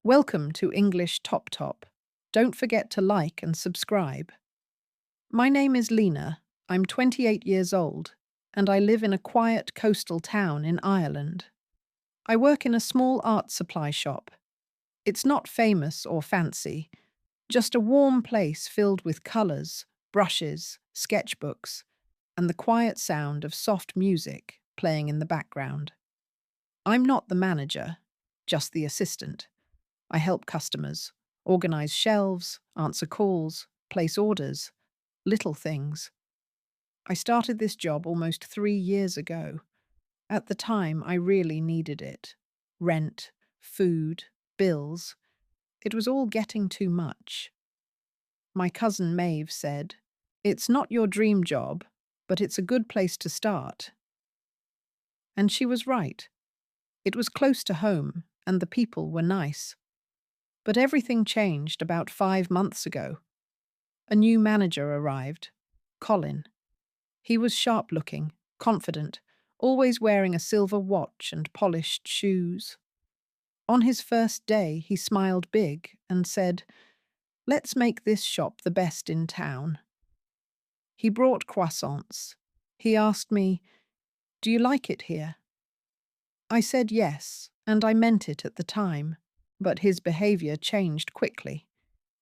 Welcome to English Top Top. Don't forget to like and subscribe. My name is Lina. I'm 28 years old, and I live in a quiet coastal town in Ireland. I work in a small art supply shop. It's not famous or fancy, just a warm place filled with colours, brushes, sketchbooks, and the quiet sound of soft music playing in the background. I'm not the manager, just the assistant. I help customers, organize shelves, answer calls, place orders, little things. I started this job almost 3 years ago. At the time, I really needed it. Rent, food, bills. It was all getting too much. My cousin Maeve said, "It's not your dream job, but it's a good place to start." And she was right. It was close to home, and the people were nice. But everything changed about 5 months ago. A new manager arrived, Colin. He was sharp-looking, confident, always wearing a silver watch and polished shoes. On his first day, he smiled big and said, "Let's make this shop the best in town." He brought croissants. He asked me, "Do you like it here?" I said yes, and I meant it at the time, but his behavior changed quickly.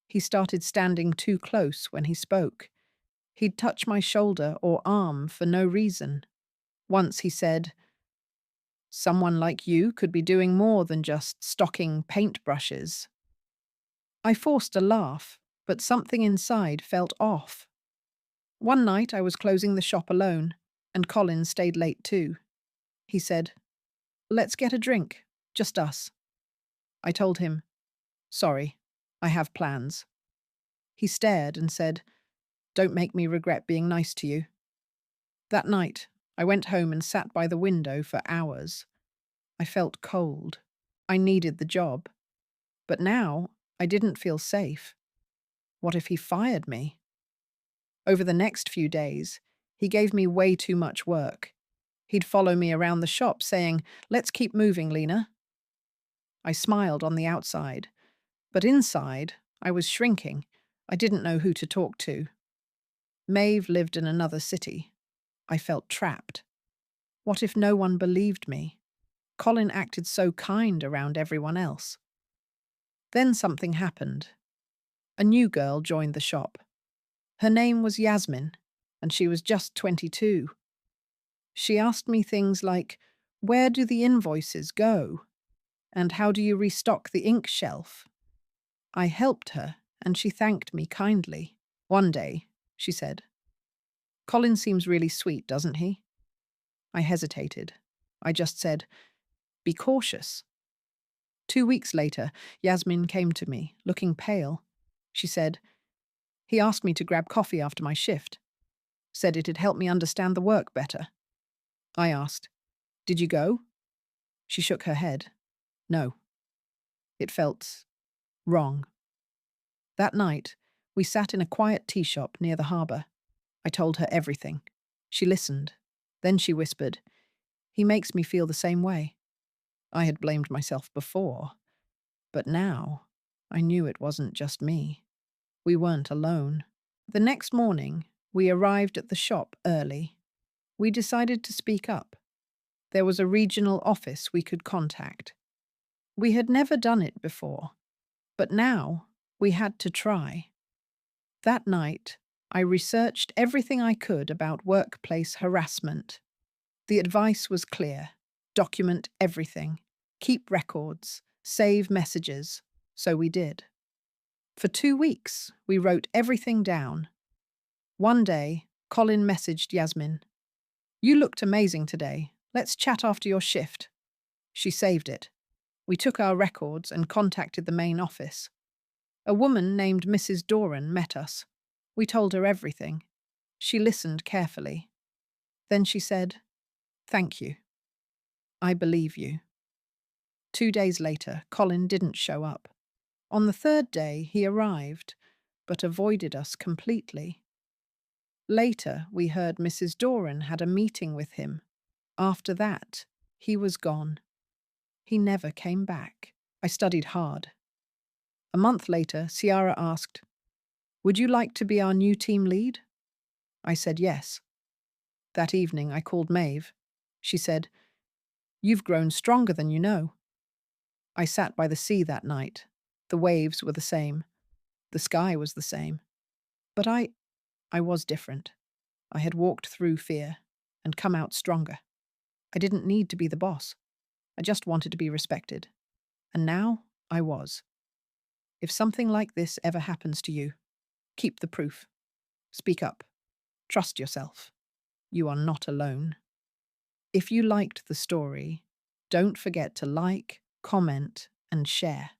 He started standing too close when he spoke. He'd touch my shoulder or arm for no reason. Once he said, "Someone like you could be doing more than just stocking paintbrushes." I forced a laugh, but something inside felt off. One night I was closing the shop alone, and Colin stayed late too. He said, "Let's get a drink, just us." I told him, "Sorry, I have plans." He stared and said, "Don't make me regret being nice to you." That night, I went home and sat by the window for hours. I felt cold. I needed the job. But now, I didn't feel safe. What if he fired me? Over the next few days, he gave me way too much work. He'd follow me around the shop saying, "Let's keep moving, Lina." I smiled on the outside, but inside, I was shrinking. I didn't know who to talk to. Maeve lived in another city. I felt trapped. What if no one believed me? Colin acted so kind around everyone else. Then something happened. A new girl joined the shop. Her name was Yasmin, and she was just 22. She asked me things like, "Where do the invoices go? And how do you restock the ink shelf?" I helped her, and she thanked me kindly. One day, she said, "Colin seems really sweet, doesn't he?" I hesitated. I just said, "Be cautious." 2 weeks later, Yasmin came to me, looking pale. She said, "He asked me to grab coffee after my shift. Said it'd help me understand the work better." I asked, "Did you go?" She shook her head. "No." It felt wrong. That night, we sat in a quiet tea shop near the harbour. I told her everything. She listened. Then she whispered, "He makes me feel the same way." I had blamed myself before, but now I knew it wasn't just me. We weren't alone. The next morning, we arrived at the shop early. We decided to speak up. There was a regional office we could contact. We had never done it before, but now we had to try. That night, I researched everything I could about workplace harassment. The advice was clear: document everything, keep records, save messages. So we did. For 2 weeks, we wrote everything down. One day, Colin messaged Yasmin, "You looked amazing today. Let's chat after your shift." She saved it. We took our records and contacted the main office. A woman named Mrs. Doran met us. We told her everything. She listened carefully. Then she said, "Thank you. I believe you." 2 days later, Colin didn't show up. On the third day, he arrived, but avoided us completely. Later, we heard Mrs. Doran had a meeting with him. After that, he was gone. He never came back. I studied hard. A month later, Ciara asked, "Would you like to be our new team lead?" I said yes. That evening, I called Maeve. She said, "You've grown stronger than you know." I sat by the sea that night. The waves were the same. The sky was the same. But I was different. I had walked through fear and come out stronger. I didn't need to be the boss. I just wanted to be respected. And now I was. If something like this ever happens to you, keep the proof. Speak up. Trust yourself. You are not alone. If you liked the story, don't forget to like, comment, and share.